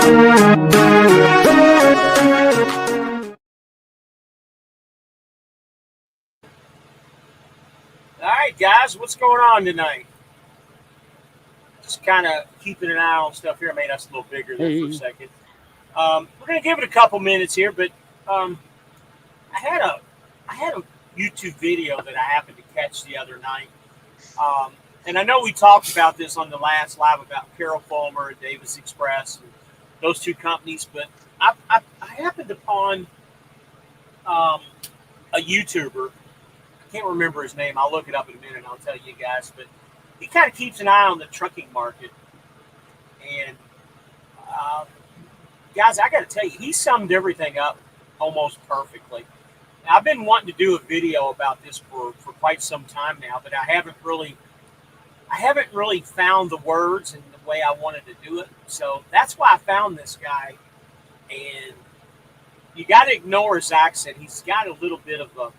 All right, guys, what's going on tonight? Just kind of keeping an eye on stuff here. I made us a little bigger there for a second. We're going to give it a couple minutes here, but I had a YouTube video that I happened to catch the other night. And I know we talked about this on the last live about Carol Fulmer and Davis Express and those two companies, but I happened upon a YouTuber. I can't remember his name. I'll look it up in a minute and I'll tell you guys. But he kind of keeps an eye on the trucking market. And, guys, I got to tell you, he summed everything up almost perfectly. Now, I've been wanting to do a video about this for quite some time now, but I haven't really found the words and the way I wanted to do it. So that's why I found this guy. And you got to ignore his accent. He's got a little bit of a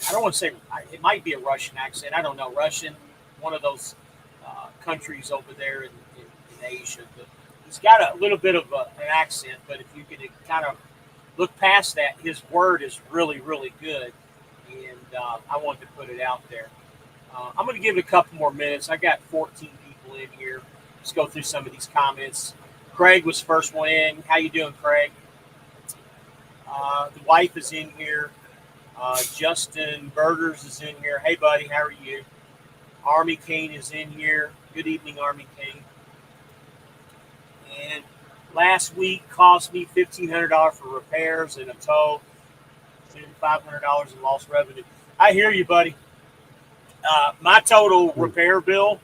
I don't want to say, it might be a Russian accent. I don't know. Russian, one of those countries over there in Asia. But he's got a little bit of an accent. But if you can kind of look past that, his word is really, really good. And I wanted to put it out there. I'm going to give it a couple more minutes. I got 14 people in here. Let's go through some of these comments. Craig was the first one in. How you doing, Craig? The wife is in here. Justin Burgers is in here. Hey, buddy, how are you? Army Kane is in here. Good evening, Army Kane. And last week cost me $1,500 for repairs and a tow, and $500 in lost revenue. I hear you, buddy. My total repair bill,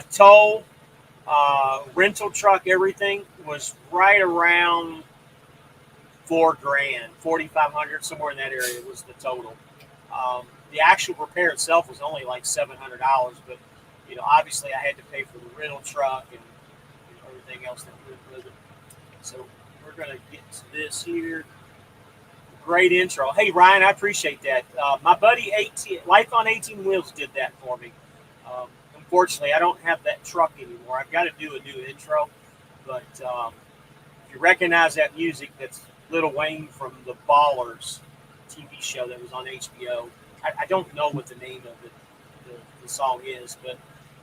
tow, rental truck, everything was right around $4,000, $4,500, somewhere in that area was the total. The actual repair itself was only like $700, but obviously I had to pay for the rental truck and everything else that went with it. So we're gonna get to this here. Great intro. Hey Ryan, I appreciate that. My buddy Life on 18 Wheels did that for me. Unfortunately, I don't have that truck anymore. I've got to do a new intro, but if you recognize that music, that's Lil Wayne from the Ballers TV show that was on HBO. I don't know what the name of the song is, but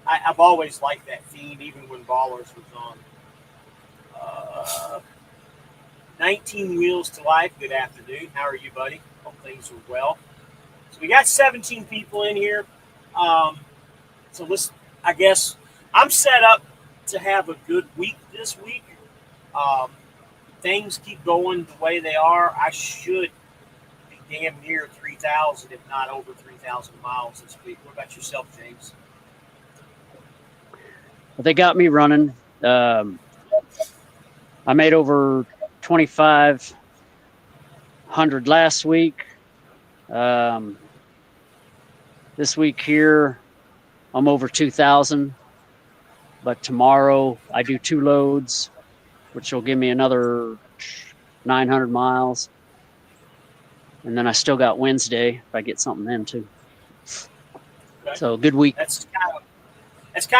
I've always liked that theme, even when Ballers was on. 19 Wheels to Life, good afternoon. How are you, buddy? Hope things are well. So we got 17 people in here. So I guess I'm set up to have a good week this week. Things keep going the way they are. I should be damn near 3,000, if not over 3,000 miles this week. What about yourself, James? Well, they got me running. I made over 2,500 last week. This week here, I'm over 2,000. But tomorrow I do 2 loads, which will give me another 900 miles. And then I still got Wednesday if I get something then too. Okay. So good week. That's kind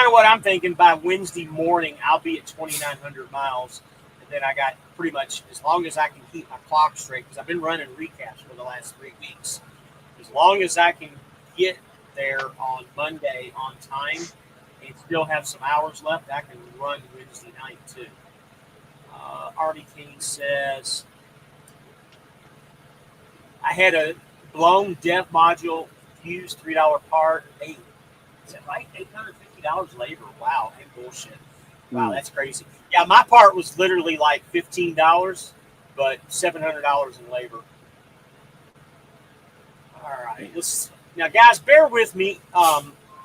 of what I'm thinking. By Wednesday morning, I'll be at 2,900 miles. And then I got pretty much, as long as I can keep my clock straight, because I've been running recaps for the last 3 weeks. As long as I can get there on Monday on time and still have some hours left, I can run Wednesday night too. Artie King says, I had a blown dev module fuse, $3 part. Is that right? $850 labor. Wow, hey, bullshit. Wow, that's crazy. Yeah, my part was literally like $15, but $700 in labor. All right, now guys, bear with me.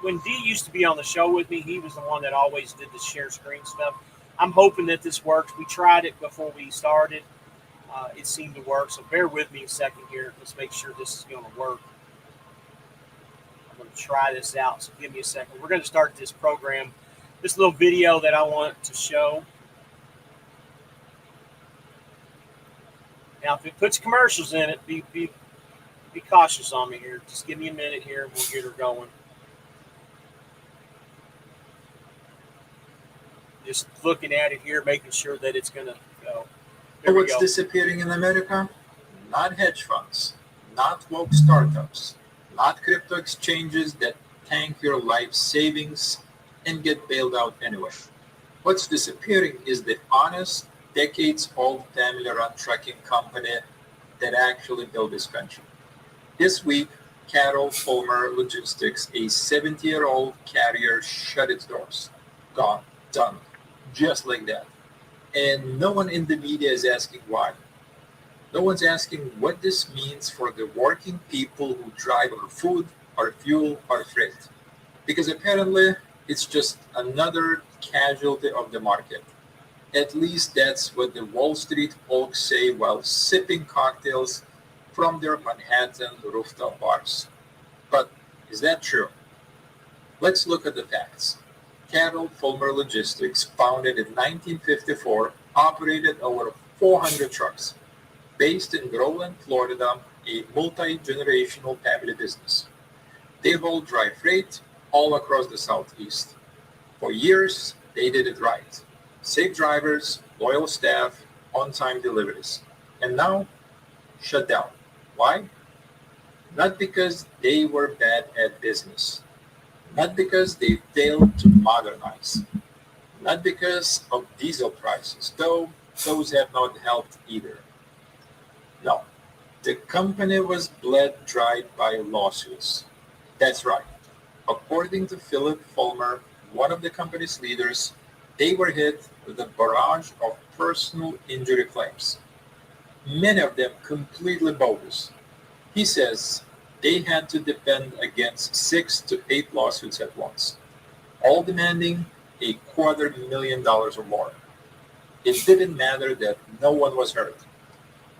When D used to be on the show with me, he was the one that always did the share screen stuff. I'm hoping that this works. We tried it before we started. It seemed to work, so bear with me a second here. Let's make sure this is going to work. I'm going to try this out, so give me a second. We're going to start this program, this little video that I want to show. Now, if it puts commercials in it, be cautious on me here. Just give me a minute here, and we'll get her going. just looking at it here, making sure that it's going to go. So what's disappearing in America? Not hedge funds, not woke startups, not crypto exchanges that tank your life savings and get bailed out anyway. What's disappearing is the honest, decades-old family-run trucking company that actually built this country. This week, Cantrell Logistics, a 70-year-old carrier, shut its doors. Gone, done, just like that. And no one in the media is asking why. No one's asking what this means for the working people who drive our food, our fuel, our freight. Because apparently, it's just another casualty of the market. At least that's what the Wall Street folks say while sipping cocktails from their Manhattan rooftop bars. But is that true? Let's look at the facts. Cantrell Logistics, founded in 1954, operated over 400 trucks. Based in Groveland, Florida, a multi-generational family business. They haul dry freight all across the Southeast. For years, they did it right. Safe drivers, loyal staff, on-time deliveries. And now, shut down. Why? Not because they were bad at business. Not because they failed to modernize. Not because of diesel prices, though those have not helped either. No, the company was bled dry by lawsuits. That's right. According to Philip Fulmer, one of the company's leaders, they were hit with a barrage of personal injury claims. Many of them completely bogus. He says they had to defend against 6 to 8 lawsuits at once, all demanding $250,000 or more. It didn't matter that no one was hurt.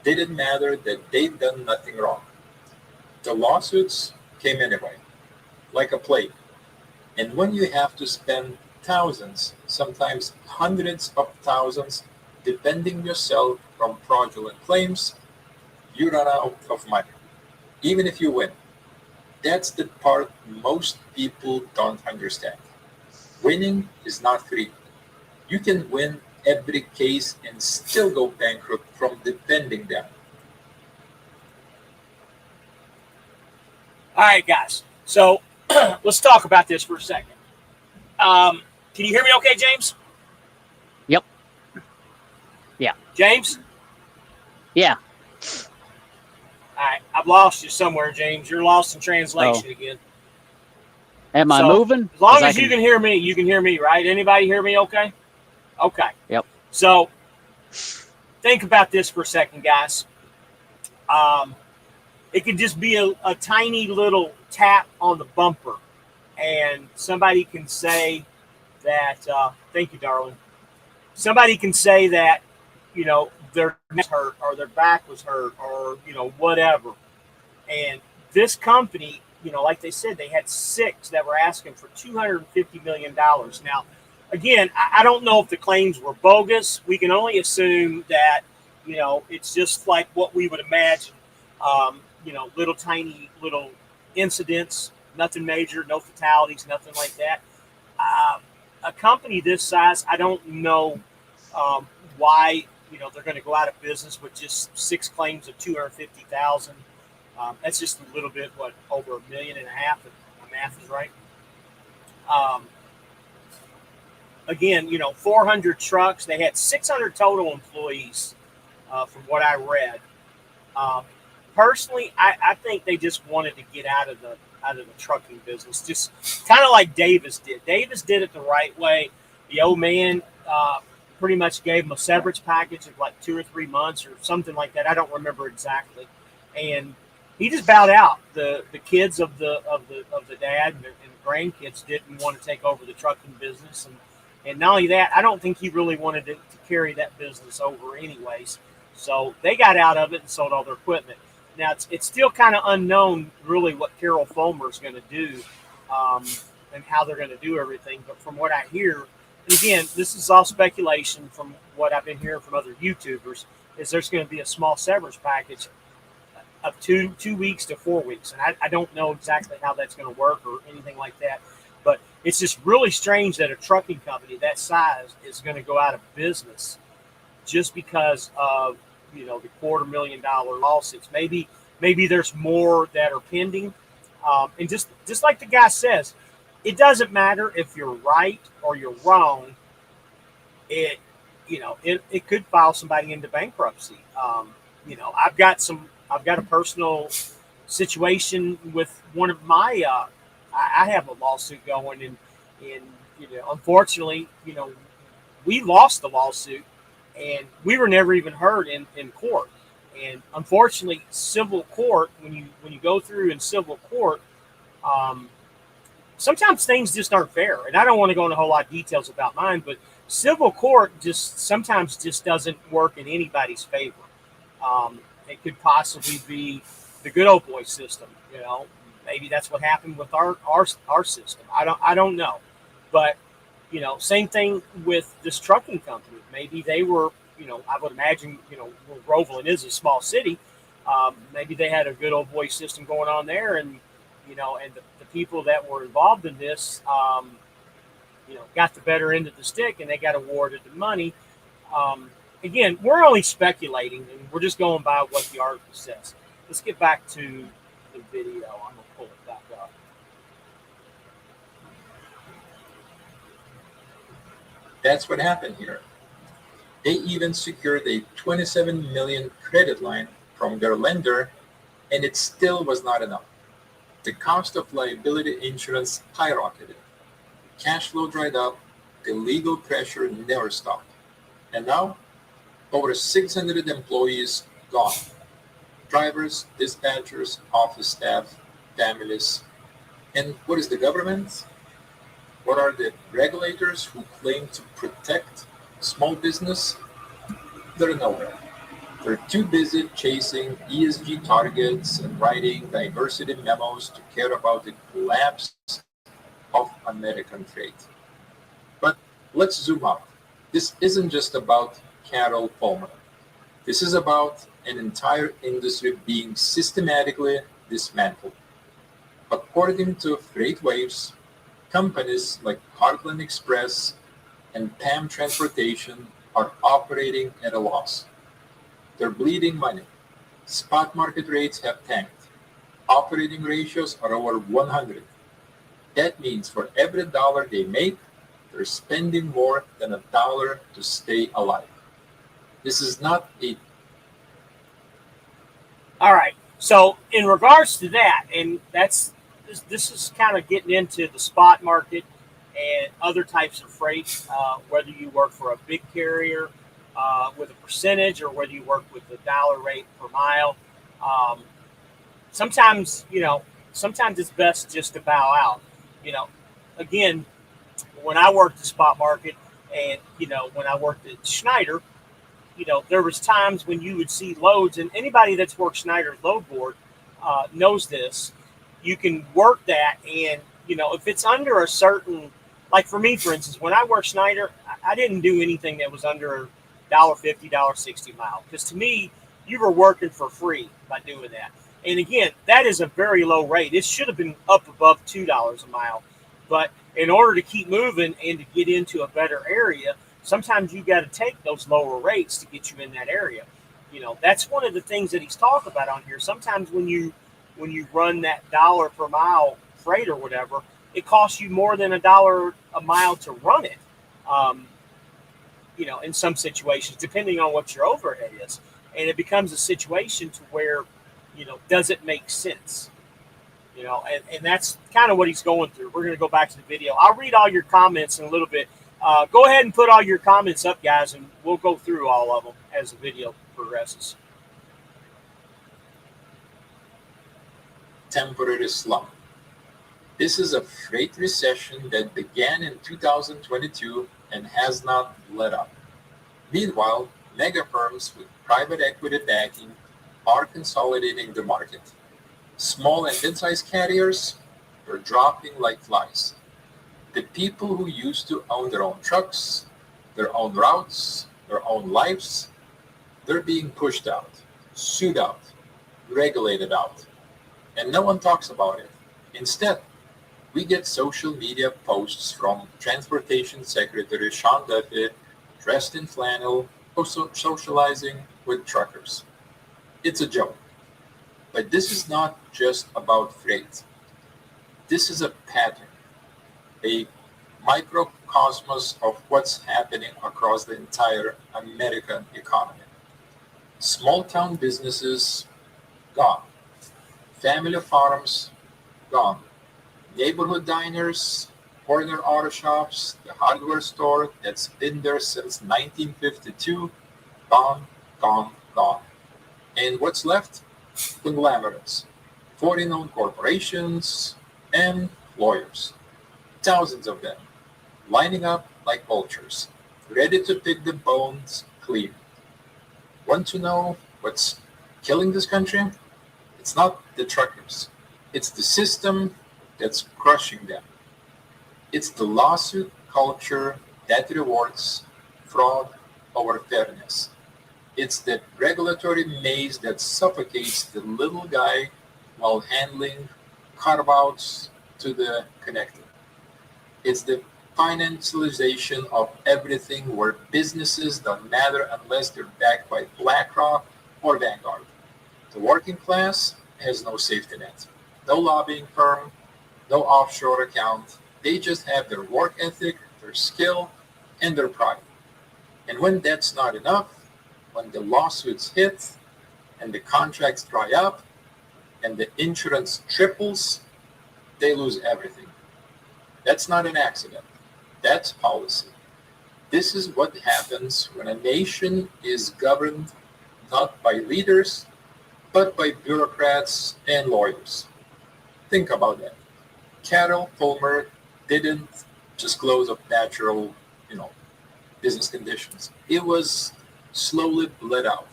Didn't matter that they'd done nothing wrong. The lawsuits came anyway, like a plague. And when you have to spend thousands, sometimes hundreds of thousands, defending yourself from fraudulent claims, you run out of money, even if you win. That's the part most people don't understand. Winning is not free. You can win every case and still go bankrupt from defending them. All right, guys. So let's talk about this for a second. Can you hear me okay, James? Yep. Yeah. James? Yeah. All right. I've lost you somewhere, James. You're lost in translation again. Am I moving? As long as you can hear me, you can hear me, right? Anybody hear me okay? Okay. Yep. So think about this for a second, guys. It could just be a tiny little tap on the bumper, and somebody can say that, thank you, darling. Somebody can say that, their neck hurt or their back was hurt or, whatever. And this company, like they said, they had 6 that were asking for $250 million. Now, again, I don't know if the claims were bogus. We can only assume that, it's just like what we would imagine, little tiny little incidents, nothing major, no fatalities, nothing like that. A company this size, I don't know why, they're going to go out of business with just 6 claims of $250,000. That's just a little bit, over $1.5 million, if my math is right. Again, 400 trucks. They had 600 total employees, from what I read. Personally, I think they just wanted to get out of the trucking business, just kind of like Davis did. Davis did it the right way. The old man pretty much gave him a severance package of like 2 or 3 months or something like that. I don't remember exactly, and he just bowed out. The kids of the dad and grandkids didn't want to take over the trucking business, and not only that, I don't think he really wanted to carry that business over anyways. So they got out of it and sold all their equipment. Now, it's still kind of unknown, really, what Cantrell Fulmer is going to do and how they're going to do everything. But from what I hear, and again, this is all speculation from what I've been hearing from other YouTubers, is there's going to be a small severance package of 2 weeks to 4 weeks. And I don't know exactly how that's going to work or anything like that. But it's just really strange that a trucking company that size is going to go out of business just because of the $250,000 lawsuits. Maybe there's more that are pending, and just like the guy says, it doesn't matter if you're right or you're wrong. It could file somebody into bankruptcy. I've got a personal situation with one of my. I have a lawsuit going, and unfortunately, we lost the lawsuit, and we were never even heard in court. And unfortunately, civil court, when you go through in civil court, sometimes things just aren't fair. And I don't want to go into a whole lot of details about mine, but civil court sometimes doesn't work in anybody's favor. It could possibly be the good old boy system. Maybe that's what happened with our system. I don't know, but same thing with this trucking company. Maybe they were, I would imagine, Groveland is a small city. Maybe they had a good old boy system going on there, and the people that were involved in this, got the better end of the stick, and they got awarded the money. Again, we're only speculating, and we're just going by what the article says. Let's get back to the video. I'm going to pull it back up. That's what happened here. They even secured a $27 million credit line from their lender, and it still was not enough. The cost of liability insurance skyrocketed. Cash flow dried up. The legal pressure never stopped. And now, over 600 employees gone. Drivers, dispatchers, office staff, families. And what is the government? What are the regulators who claim to protect small business? They're nowhere. They're too busy chasing ESG targets and writing diversity memos to care about the collapse of American trade. But let's zoom out. This isn't just about Carol Palmer. This is about an entire industry being systematically dismantled. According to FreightWaves, companies like Heartland Express and PAM Transportation are operating at a loss. They're bleeding money. Spot market rates have tanked. Operating ratios are over 100. That means for every dollar they make, they're spending more than $1 to stay alive. This is not a... All right. So in regards to that, and this is kind of getting into the spot market and other types of freight, whether you work for a big carrier with a percentage or whether you work with the dollar rate per mile. Sometimes it's best just to bow out. Again, when I worked the spot market and, when I worked at Schneider, there was times when you would see loads, and anybody that's worked Schneider's load board knows this. You can work that, and, if it's under a certain, like for me, for instance, when I worked Schneider, I didn't do anything that was under $1.50, $1.60 mile. Because to me, you were working for free by doing that. And again, that is a very low rate. It should have been up above $2 a mile. But in order to keep moving and to get into a better area, sometimes you got to take those lower rates to get you in that area. That's one of the things that he's talking about on here. Sometimes when you run that dollar per mile freight or whatever, it costs you more than $1 a mile to run it. In some situations, depending on what your overhead is. And it becomes a situation to where, does it make sense? And that's kind of what he's going through. We're going to go back to the video. I'll read all your comments in a little bit. Go ahead and put all your comments up, guys, and we'll go through all of them as the video progresses. Temporary slump. This is a freight recession that began in 2022 and has not let up. Meanwhile, mega firms with private equity backing are consolidating the market. Small and mid-sized carriers are dropping like flies. The people who used to own their own trucks, their own routes, their own lives, they're being pushed out, sued out, regulated out, and no one talks about it. Instead, We get social media posts from Transportation Secretary Sean Duffy dressed in flannel, also socializing with truckers. It's a joke. But this is not just about freight. This is a pattern, a microcosmos of what's happening across the entire American economy. Small town businesses gone, family farms gone, neighborhood diners, corner auto shops, the hardware store that's been there since 1952 gone, gone, gone. And what's left? Conglomerates, foreign owned corporations, and lawyers. Thousands of them, lining up like vultures, ready to pick the bones clean. Want to know what's killing this country? It's not the truckers, it's the system that's crushing them. It's the lawsuit culture that rewards fraud over fairness. It's the regulatory maze that suffocates the little guy while handling carve-outs to the connected. It's the financialization of everything where businesses don't matter unless they're backed by BlackRock or Vanguard. The working class has no safety net, no lobbying firm, no offshore account. They just have their work ethic, their skill, and their pride. And when that's not enough, when the lawsuits hit and the contracts dry up and the insurance triples, they lose everything. That's not an accident. That's policy. This is what happens when a nation is governed not by leaders, but by bureaucrats and lawyers. Think about that. Carol Fulmer didn't just close up natural, you know, business conditions. It was slowly bled out,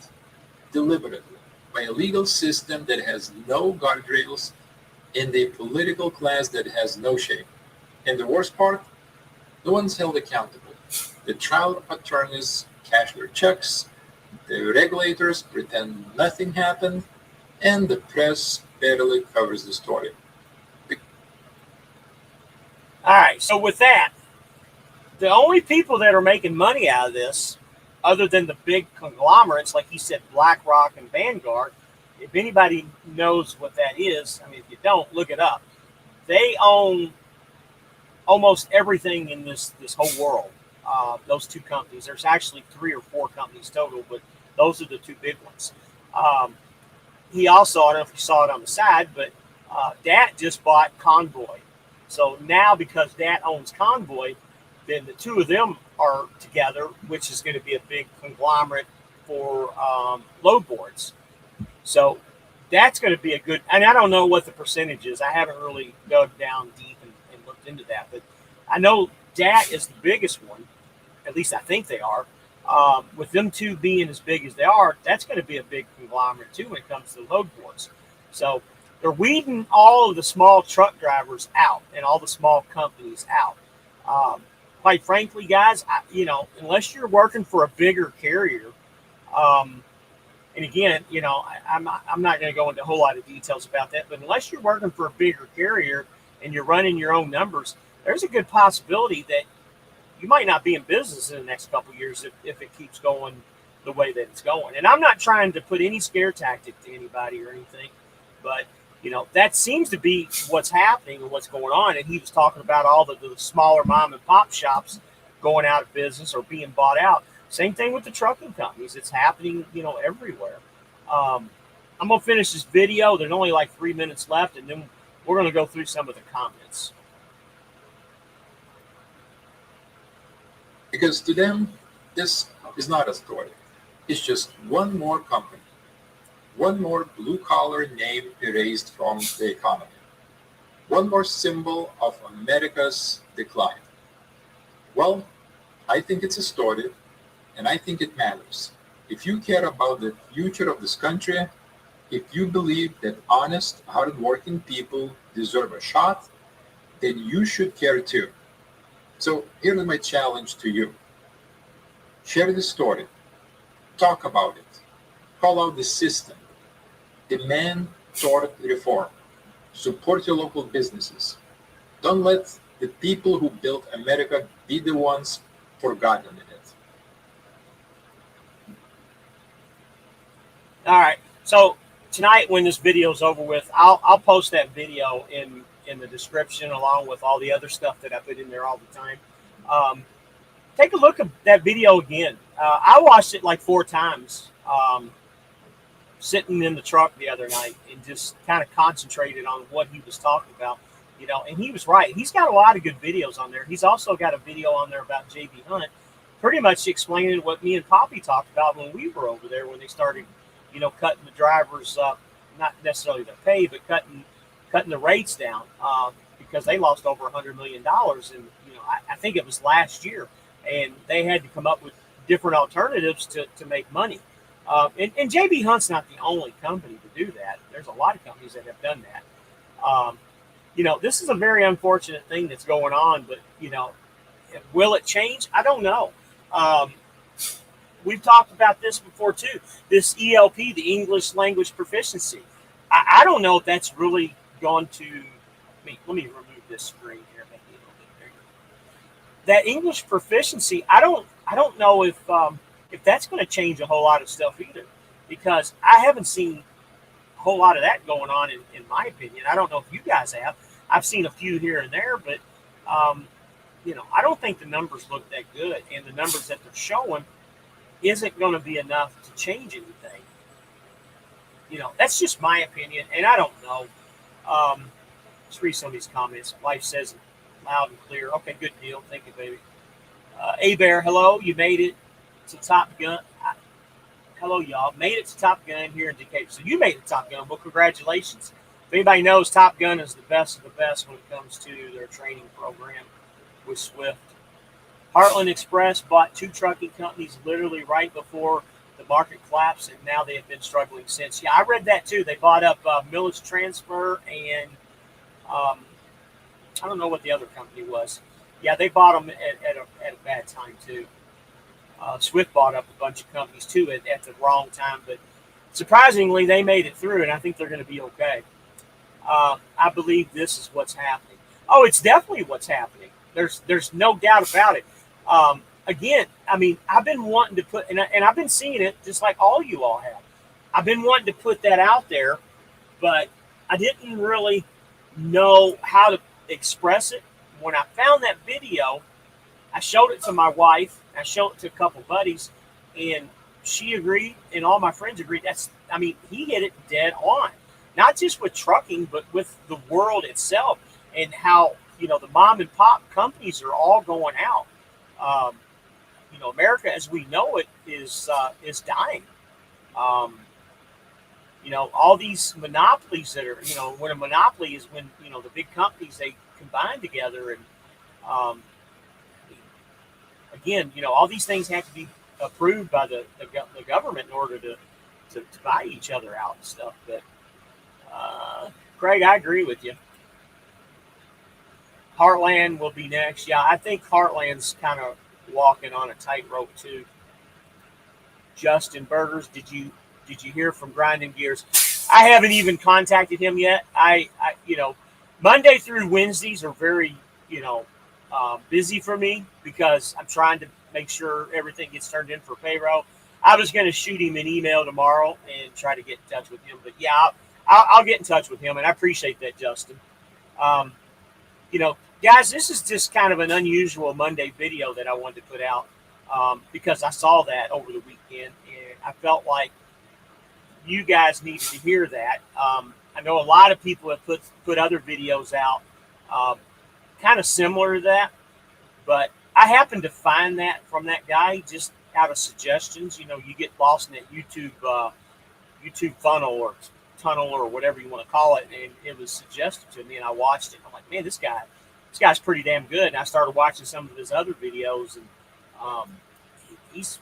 deliberately, by a legal system that has no guardrails and a political class that has no shame. And the worst part, no one's held accountable. The trial attorneys cash their checks, the regulators pretend nothing happened, and the press barely covers the story. All right. So with that, the only people that are making money out of this, other than the big conglomerates, like you said, BlackRock and Vanguard, if anybody knows what that is, I mean, if you don't, look it up. They own almost everything in this whole world. Those two companies. There's actually 3 or 4 companies total, but those are the 2 big ones. He also, I don't know if you saw it on the side, but Dat just bought Convoy. So now because Dat owns Convoy, then the 2 of them are together, which is going to be a big conglomerate for load boards. So that's going to be a good, and I don't know what the percentage is. I haven't really dug down deep and looked into that, but I know Dat is the biggest one. At least I think they are. With them 2 being as big as they are, that's going to be a big conglomerate too when it comes to load boards. So they're weeding all of the small truck drivers out and all the small companies out. Quite frankly, guys, unless you're working for a bigger carrier, and again, I'm not going to go into a whole lot of details about that, but unless you're working for a bigger carrier and you're running your own numbers, there's a good possibility that you might not be in business in the next couple of years if it keeps going the way that it's going. And I'm not trying to put any scare tactic to anybody or anything, but that seems to be what's happening and what's going on. And he was talking about all the smaller mom and pop shops going out of business or being bought out. Same thing with the trucking companies. It's happening, everywhere. I'm going to finish this video. There's only like 3 minutes left, and then we're going to go through some of the comments. Because to them, this is not a story. It's just one more company, one more blue-collar name erased from the economy, one more symbol of America's decline. Well, I think it's a story, and I think it matters. If you care about the future of this country, if you believe that honest, hardworking people deserve a shot, then you should care too. So here's my challenge to you. Share the story. Talk about it. Call out the system. Demand tort reform. Support your local businesses. Don't let the people who built America be the ones forgotten in it. All right. So tonight, when this video is over with, I'll post that video in the description along with all the other stuff that I put in there all the time. Take a look at that video again. I watched it like 4 times, sitting in the truck the other night and just kind of concentrated on what he was talking about. And he was right. He's got a lot of good videos on there. He's also got a video on there about JB Hunt, pretty much explaining what me and Poppy talked about when we were over there when they started, cutting the drivers up, not necessarily their pay, but cutting the rates down because they lost over $100 million. And, I think it was last year. And they had to come up with different alternatives to make money. And JB Hunt's not the only company to do that. There's a lot of companies that have done that. This is a very unfortunate thing that's going on, but, will it change? I don't know. We've talked about this before, too. This ELP, the English Language Proficiency. I don't know if that's really going to let me remove this screen here. Make it a little bit bigger. That English proficiency, I don't know if that's going to change a whole lot of stuff either, because I haven't seen a whole lot of that going on in my opinion. I don't know if you guys have. I've seen a few here and there, but I don't think the numbers look that good, and the numbers that they're showing isn't going to be enough to change anything. That's just my opinion, and I don't know. Let's read some of these comments. Life says it loud and clear. Okay, good deal. Thank you, baby. A-Bear, hello. You made it to Top Gun. Hello, y'all. Made it to Top Gun here in Decatur. So you made it to Top Gun. Well, congratulations. If anybody knows, Top Gun is the best of the best when it comes to their training program with Swift. Heartland Express bought 2 trucking companies literally right before the market collapsed, and now they have been struggling since. Yeah, I read that too. They bought up Millis Transfer and I don't know what the other company was. Yeah, they bought them at a bad time too. Swift bought up a bunch of companies too at the wrong time, but surprisingly, they made it through, and I think they're going to be okay. I believe this is what's happening. Oh, it's definitely what's happening. There's no doubt about it. Again, I've been wanting to put, and I've been seeing it just like all you all have. I've been wanting to put that out there, but I didn't really know how to express it. When I found that video, I showed it to my wife. I showed it to a couple buddies, and she agreed, and all my friends agreed. He hit it dead on. Not just with trucking, but with the world itself, and how the mom and pop companies are all going out. America as we know it is dying. All these monopolies that are, when a monopoly is when, the big companies, they combine together. And again, all these things have to be approved by the government in order to buy each other out and stuff. But Craig, I agree with you. Heartland will be next. Yeah, I think Heartland's kind of walking on a tightrope too. Justin Burgers, did you hear from Grinding Gears? I haven't even contacted him yet. I Monday through Wednesdays are very busy for me because I'm trying to make sure everything gets turned in for payroll. I was going to shoot him an email tomorrow and try to get in touch with him, but yeah, I'll get in touch with him, and I appreciate that, Justin. Guys, this is just kind of an unusual Monday video that I wanted to put out because I saw that over the weekend, and I felt like you guys needed to hear that. I know a lot of people have put other videos out kind of similar to that, but I happened to find that from that guy just out of suggestions. You get lost in that YouTube funnel or tunnel or whatever you want to call it, and it was suggested to me, and I watched it. I'm like, man, this guy's pretty damn good. And I started watching some of his other videos, and he's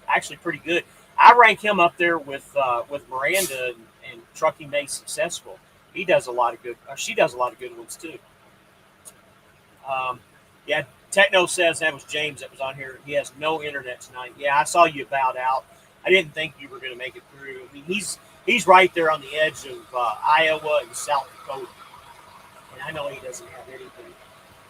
actually pretty good. I rank him up there with Miranda and Trucking Made Successful. He does a lot of good. She does a lot of good ones too. Yeah, Techno says that was James that was on here. He has no internet tonight. Yeah, I saw you bowed out. I didn't think you were going to make it through. He's right there on the edge of Iowa and South Dakota, and I know he doesn't have anything.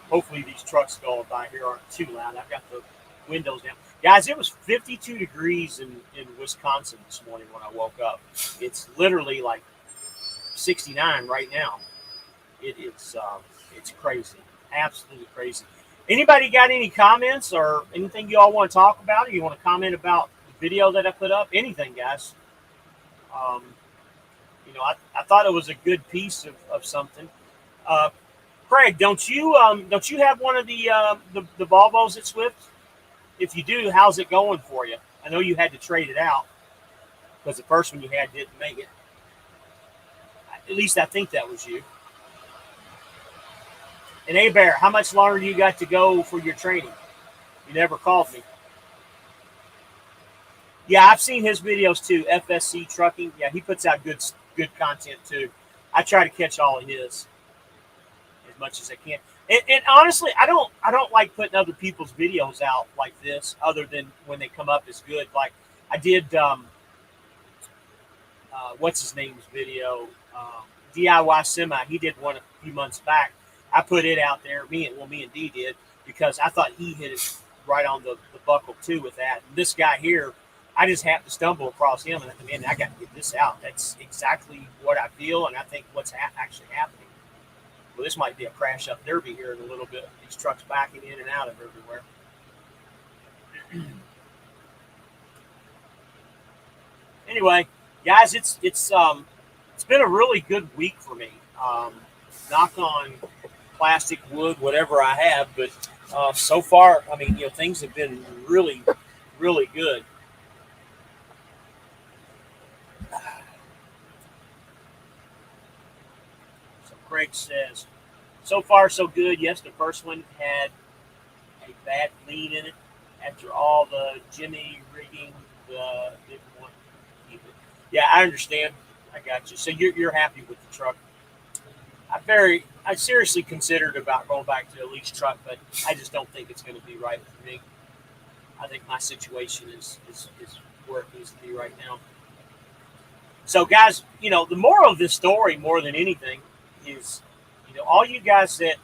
Hopefully these trucks going by here aren't too loud. I've got the windows down. Guys, it was 52 degrees in Wisconsin this morning when I woke up. It's literally like 69 right now. It is it's crazy. Absolutely crazy. Anybody got any comments or anything you all want to talk about? Or you want to comment about the video that I put up? Anything, guys. Um, I thought it was a good piece of something. Uh, Craig, don't you have one of the Volvos at Swift? If you do, how's it going for you? I know you had to trade it out because the first one you had didn't make it. At least I think that was you. And hey, Bear, how much longer do you got to go for your training? You never called me. Yeah, I've seen his videos too. FSC Trucking. Yeah, he puts out good content too. I try to catch all of his as much as I can. And honestly, I don't like putting other people's videos out like this, other than when they come up as good. Like I did, what's his name's video, DIY Semi. He did one a few months back. I put it out there. Me and D did, because I thought he hit it right on the buckle too with that. And this guy here, I just happened to stumble across him, and man, I got to get this out. That's exactly what I feel, and I think what's actually happening. Well, this might be a crash up derby here in a little bit. These trucks backing in and out of everywhere. Anyway, guys, it's been a really good week for me. Knock on plastic, wood, whatever I have, but so far, I mean, things have been really, really good. So Craig says, so far so good. Yes, the first one had a bad bleed in it. After all the Jimmy rigging, the didn't want to keep it. Yeah, I understand. I got you. So you're happy with the truck. I seriously considered about going back to a lease truck, but I just don't think it's going to be right for me. I think my situation is where it needs to be right now. So, guys, the moral of this story, more than anything, is, all you guys that,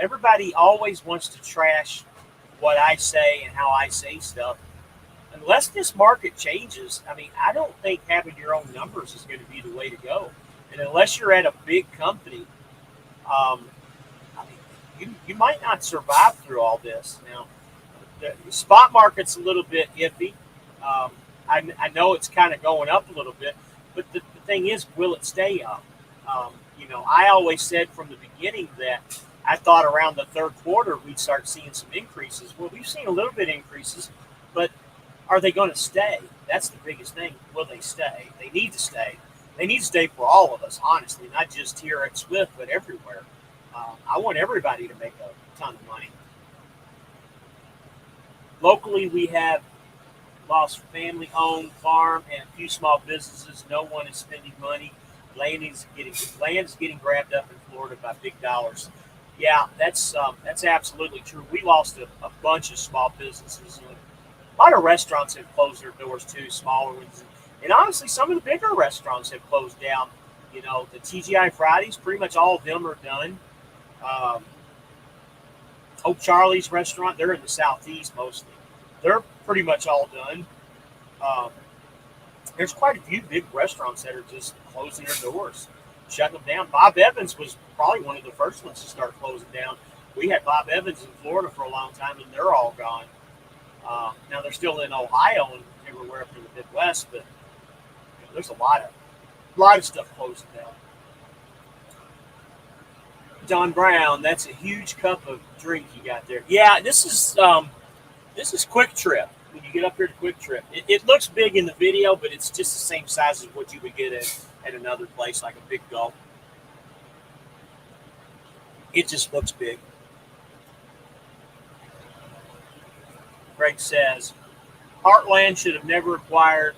everybody always wants to trash what I say and how I say stuff. Unless this market changes, I mean, I don't think having your own numbers is going to be the way to go. And unless you're at a big company, I mean, you might not survive through all this. Now, the spot market's a little bit iffy. I know it's kind of going up a little bit, but the thing is, will it stay up? I always said from the beginning that I thought around the third quarter we'd start seeing some increases. Well, we've seen a little bit increases, but are they going to stay? That's the biggest thing. Will they stay? They need to stay. They need to stay for all of us, honestly, not just here at Swift, but everywhere. I want everybody to make a ton of money. Locally, we have lost family-owned farm and a few small businesses. No one is spending money. Land is getting grabbed up in Florida by big dollars. Yeah, that's absolutely true. We lost a bunch of small businesses. A lot of restaurants have closed their doors too, smaller ones. And honestly, some of the bigger restaurants have closed down. The TGI Fridays, pretty much all of them are done. Hope Charlie's restaurant, they're in the southeast mostly. They're pretty much all done. There's quite a few big restaurants that are just closing their doors, shutting them down. Bob Evans was probably one of the first ones to start closing down. We had Bob Evans in Florida for a long time, and they're all gone. Now they're still in Ohio and everywhere up in the Midwest, but there's a lot of stuff closing down. Don Brown, that's a huge cup of drink you got there. Yeah, this is Quick Trip. When you get up here to Quick Trip, it looks big in the video, but it's just the same size as what you would get at another place like a Big Gulp. It just looks big. Greg says, Heartland should have never acquired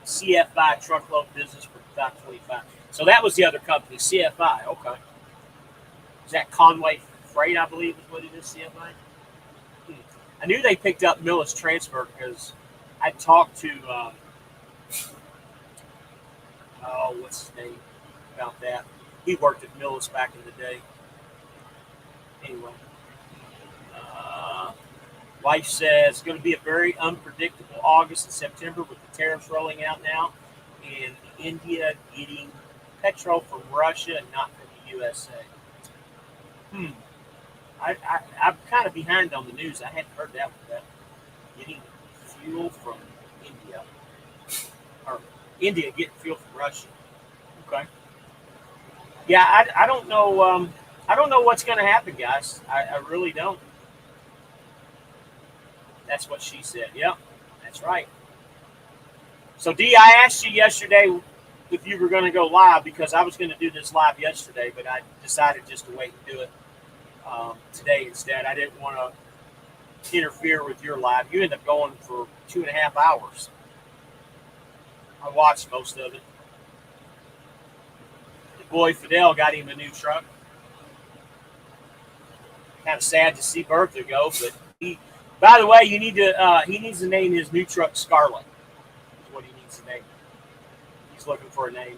CFI truckload business for $525. So that was the other company, CFI. Okay. Is that Conway Freight, I believe is what it is, CFI? I knew they picked up Millis Transfer because I talked to, what's his name, about that. He worked at Millis back in the day. Anyway, wife says it's going to be a very unpredictable August and September with the tariffs rolling out now, and India getting petrol from Russia and not from the USA. I'm kind of behind on the news. I hadn't heard that one. Getting fuel from India, or India getting fuel from Russia. Okay. Yeah, I don't know. I don't know what's going to happen, guys. I really don't. That's what she said. Yep, that's right. So, D, I asked you yesterday if you were going to go live because I was going to do this live yesterday, but I decided just to wait and do it today instead. I didn't want to interfere with your live. You ended up going for 2.5 hours. I watched most of it. The boy Fidel got him a new truck. Kind of sad to see Bertha go, but by the way, he needs to name his new truck Scarlet. Is what he needs to name. He's looking for a name.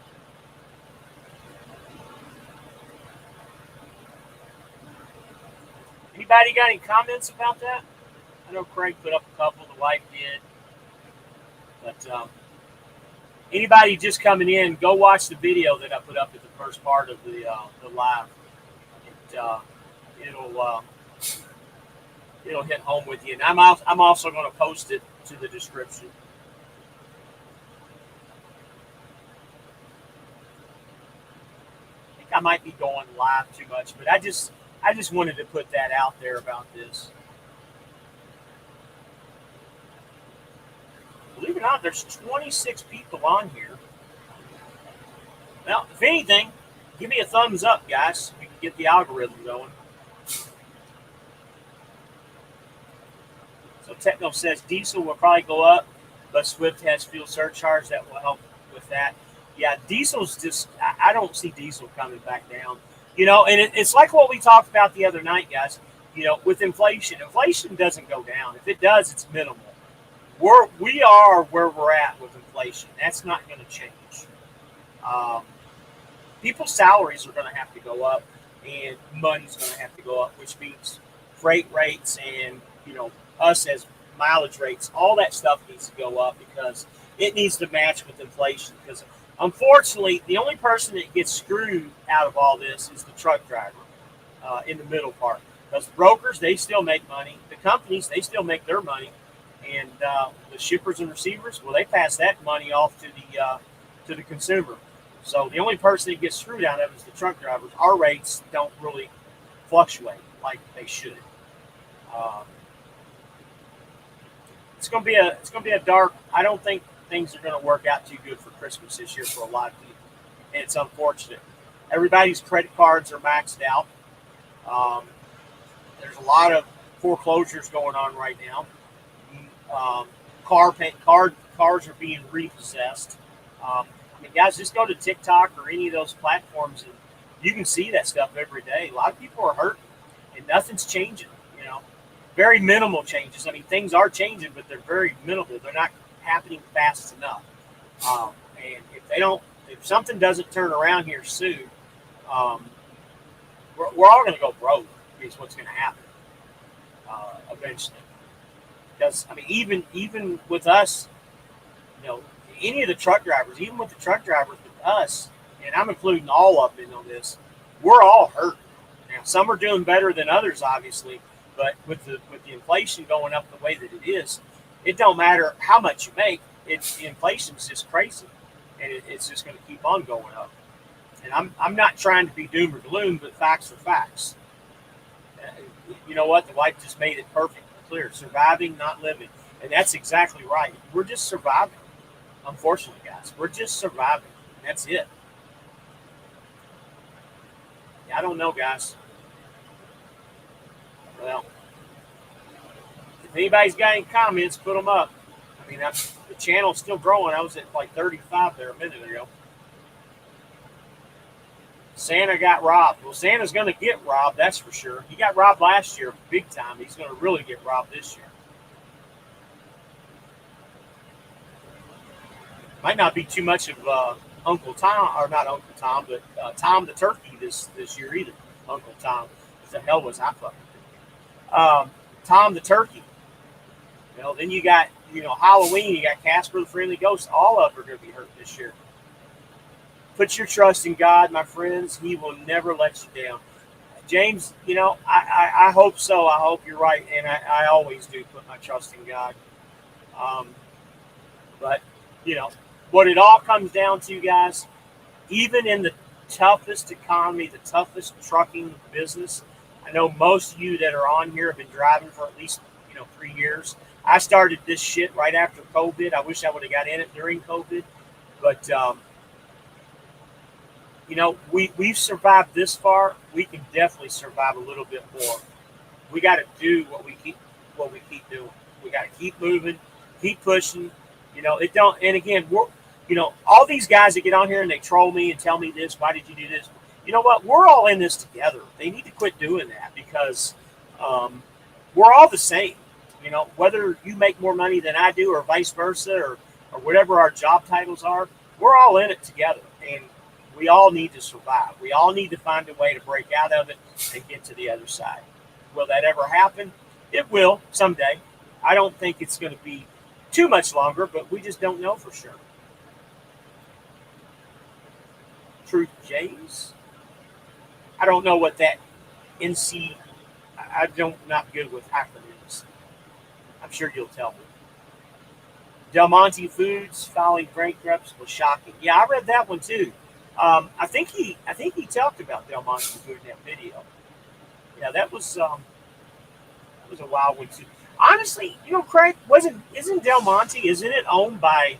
Anybody got any comments about that? I know Craig put up a couple. The wife did. But anybody just coming in, go watch the video that I put up at the first part of the live. It'll hit home with you. And I'm also going to post it to the description. I think I might be going live too much, but I just wanted to put that out there about this. Believe it or not, there's 26 people on here. Well, if anything, give me a thumbs up, guys. We can get the algorithm going. So Techno says diesel will probably go up, but Swift has fuel surcharge that will help with that. Yeah, diesel's just, I don't see diesel coming back down. You know, and it's like what we talked about the other night, guys. You know, with inflation doesn't go down. If it does, it's minimal. We are where we're at with inflation. That's not going to change. People's salaries are going to have to go up, and money's going to have to go up, which means freight rates and, you know, us as mileage rates, all that stuff needs to go up because it needs to match with inflation. Because unfortunately, the only person that gets screwed out of all this is the truck driver in the middle part. Because the brokers, they still make money. The companies, they still make their money. And the shippers and receivers, well, they pass that money off to the consumer. So the only person that gets screwed out of it is the truck drivers. Our rates don't really fluctuate like they should. It's gonna be a dark. I don't think things are going to work out too good for Christmas this year for a lot of people, and it's unfortunate. Everybody's credit cards are maxed out. There's a lot of foreclosures going on right now. Cars are being repossessed. I mean, guys, just go to TikTok or any of those platforms, and you can see that stuff every day. A lot of people are hurting, and nothing's changing. You know, very minimal changes. I mean, things are changing, but they're very minimal. They're not happening fast enough. And if something doesn't turn around here soon, we're all going to go broke. Is what's going to happen eventually. Because I mean, even with us, you know, any of the truck drivers, even with the truck drivers, with us, and I'm including all of them on this, we're all hurt. Now, some are doing better than others, obviously, but with the inflation going up the way that it is, it don't matter how much you make. Inflation's just crazy, and it's just going to keep on going up. And I'm not trying to be doom or gloom, but facts are facts. You know what? The wife just made it perfectly clear. Surviving, not living. And that's exactly right. We're just surviving. Unfortunately, guys. We're just surviving. That's it. I don't know, guys. Well, if anybody's got any comments, put them up. I mean, the channel's still growing. I was at like 35 there a minute ago. Santa got robbed. Well, Santa's going to get robbed, that's for sure. He got robbed last year big time. He's going to really get robbed this year. Might not be too much of Uncle Tom, or not Uncle Tom, but Tom the Turkey this year either. Uncle Tom. the hell was I fucking thinking? Tom the Turkey. Then you got, Halloween, you got Casper the Friendly Ghost. All of them are going to be hurt this year. Put your trust in God, my friends. He will never let you down. James, I hope so. I hope you're right. And I always do put my trust in God. But, what it all comes down to, guys, even in the toughest economy, the toughest trucking business, I know most of you that are on here have been driving for at least, 3 years. I started this shit right after COVID. I wish I would have got in it during COVID. But, we've survived this far. We can definitely survive a little bit more. We got to do what we keep doing. We got to keep moving, keep pushing. And again, all these guys that get on here and they troll me and tell me this, why did you do this? You know what? We're all in this together. They need to quit doing that because we're all the same. Whether you make more money than I do or vice versa or whatever our job titles are, we're all in it together. And we all need to survive. We all need to find a way to break out of it and get to the other side. Will that ever happen? It will someday. I don't think it's going to be too much longer, but we just don't know for sure. Truth Jays? I don't know what that NC. Not good with acronyms. I'm sure you'll tell me. Del Monte Foods filing bankruptcy was shocking. Yeah, I read that one too. I think he talked about Del Monte Food in that video. Yeah, that was a wild one too. Honestly, Craig, isn't Del Monte, isn't it owned by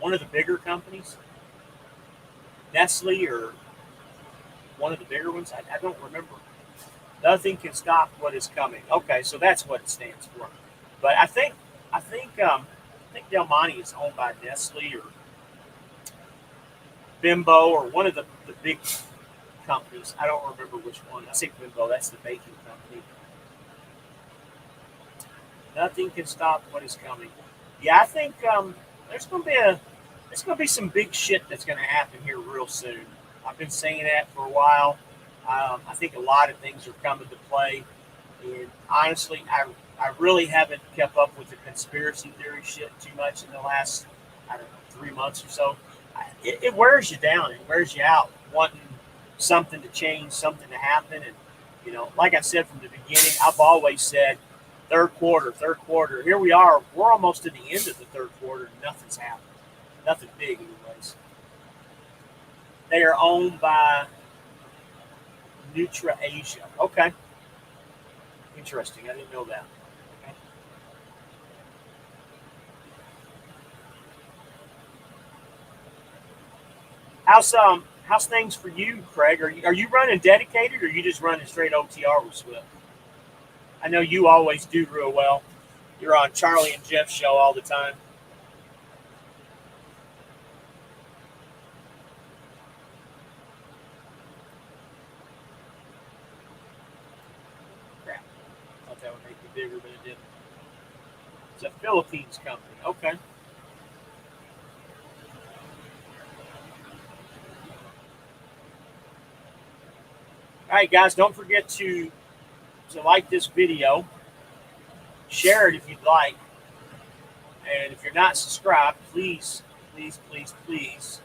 one of the bigger companies? Nestle or one of the bigger ones? I don't remember. Nothing can stop what is coming. Okay, so that's what it stands for. But I think Del Monte is owned by Nestle or Bimbo or one of the big companies. I don't remember which one. I say Bimbo, that's the baking company. Nothing can stop what is coming. Yeah, I think there's going to be some big shit that's going to happen here real soon. I've been saying that for a while. I think a lot of things are coming to play. And honestly, I really haven't kept up with the conspiracy theory shit too much in the last, 3 months or so. It wears you down. It wears you out wanting something to change, something to happen. And, like I said from the beginning, I've always said third quarter. Here we are. We're almost to the end of the third quarter and nothing's happened. Nothing big anyways. They are owned by Nutra Asia. Okay. Interesting. I didn't know that. Okay. How's things for you, Craig? Are you running dedicated or are you just running straight OTR with Swift? I know you always do real well. You're on Charlie and Jeff's show all the time. Crap. I thought that would make it bigger, but it didn't. It's a Philippines company. Okay. All right, guys, don't forget to like this video. Share it if you'd like. And if you're not subscribed, please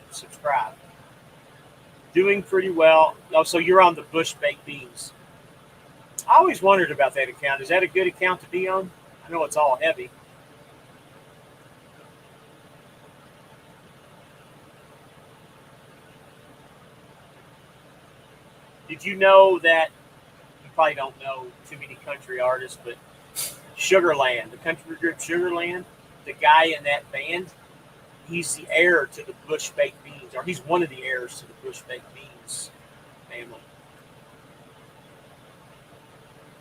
subscribe. Doing pretty well. Oh, so you're on the Bush Baked Beans. I always wondered about that account. Is that a good account to be on? I know it's all heavy. Did you know that, you probably don't know too many country artists, but Sugarland, the country group Sugarland, the guy in that band, he's the heir to the Bush Baked Beans, or he's one of the heirs to the Bush Baked Beans family.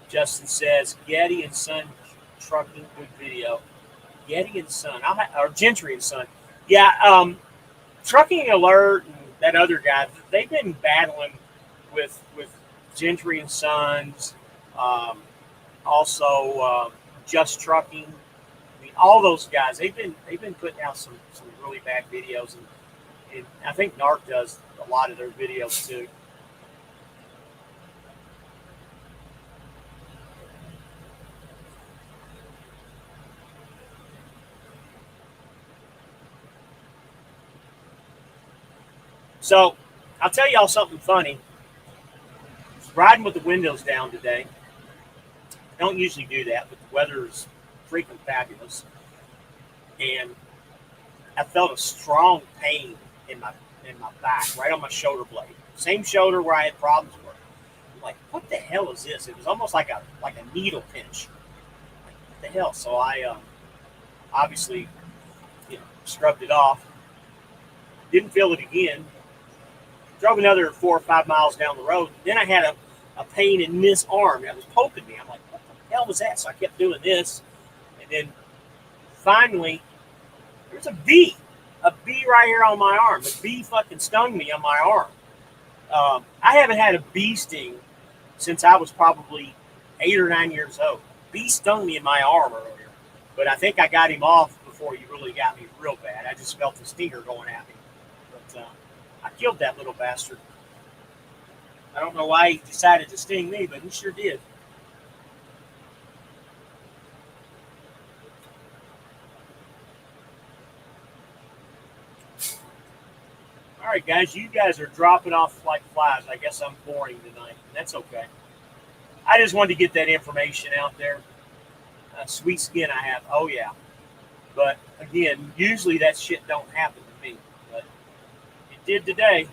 Justin says, Getty and Son trucking, good video. Getty and Son, or Gentry and Son. Yeah, Trucking Alert and that other guy, they've been battling with Gentry and Sons, also Just Trucking. I mean, all those guys, they've been putting out some really bad videos, and I think Narc does a lot of their videos too. So I'll tell y'all something funny. I was riding with the windows down today. I don't usually do that, but the weather is freaking fabulous. And I felt a strong pain in my back, right on my shoulder blade. Same shoulder where I had problems with. I'm like, what the hell is this? It was almost like a needle pinch. Like, what the hell? So I obviously, scrubbed it off. Didn't feel it again. Drove another 4 or 5 miles down the road. Then I had a pain in this arm that was poking me. I'm like, what the hell was that? So I kept doing this. And then finally, there's a bee right here on my arm. The bee fucking stung me on my arm. I haven't had a bee sting since I was probably 8 or 9 years old. Bee stung me in my arm earlier, but I think I got him off before he really got me real bad. I just felt the stinger going at me. But I killed that little bastard. I don't know why he decided to sting me, but he sure did. All right, guys, you guys are dropping off like flies. I guess I'm boring tonight. That's okay. I just wanted to get that information out there. Sweet skin I have. Oh, yeah. But, again, usually that shit don't happen to me. But it did today.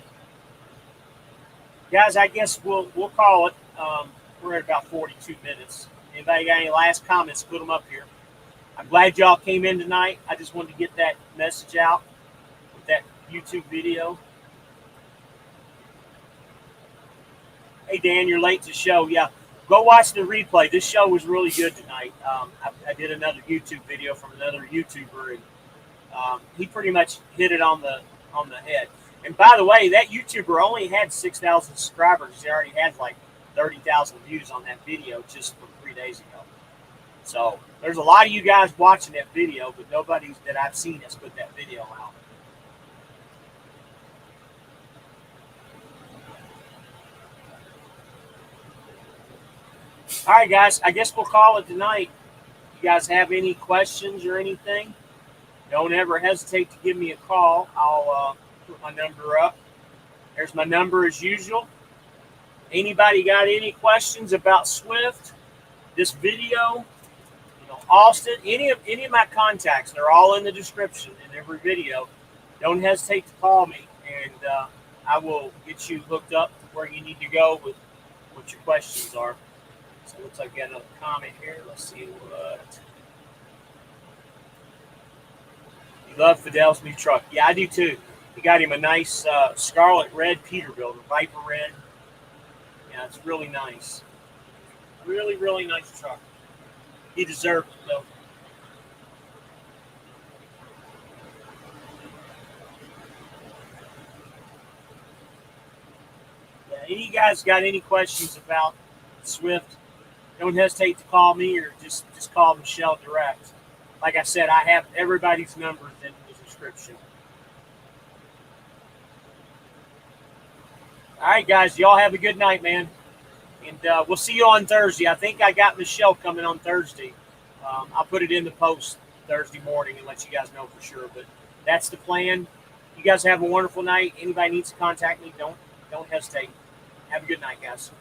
Guys, I guess we'll call it. We're at about 42 minutes. Anybody got any last comments? Put them up here. I'm glad y'all came in tonight. I just wanted to get that message out with that YouTube video. Hey, Dan, you're late to the show. Yeah, go watch the replay. This show was really good tonight. I did another YouTube video from another YouTuber, and he pretty much hit it on the head. And by the way, that YouTuber only had 6,000 subscribers. He already had like 30,000 views on that video just from 3 days ago. So there's a lot of you guys watching that video, but nobody that I've seen has put that video out. All right, guys, I guess we'll call it tonight. You guys have any questions or anything, don't ever hesitate to give me a call. I'll put my number up. There's my number as usual. Anybody got any questions about Swift, this video, Austin, any of my contacts, they're all in the description in every video. Don't hesitate to call me, and I will get you hooked up to where you need to go with what your questions are. So it looks like I got another comment here. Let's see what. You love Fidel's new truck. Yeah, I do too. He got him a nice scarlet red Peterbilt, a Viper red. Yeah, it's really nice. Really, really nice truck. He deserved it, though. Yeah, any of you guys got any questions about Swift, don't hesitate to call me or just call Michelle direct. Like I said, I have everybody's numbers in the description. All right, guys, y'all have a good night, man. And we'll see you on Thursday. I think I got Michelle coming on Thursday. I'll put it in the post Thursday morning and let you guys know for sure. But that's the plan. You guys have a wonderful night. Anybody needs to contact me, don't hesitate. Have a good night, guys.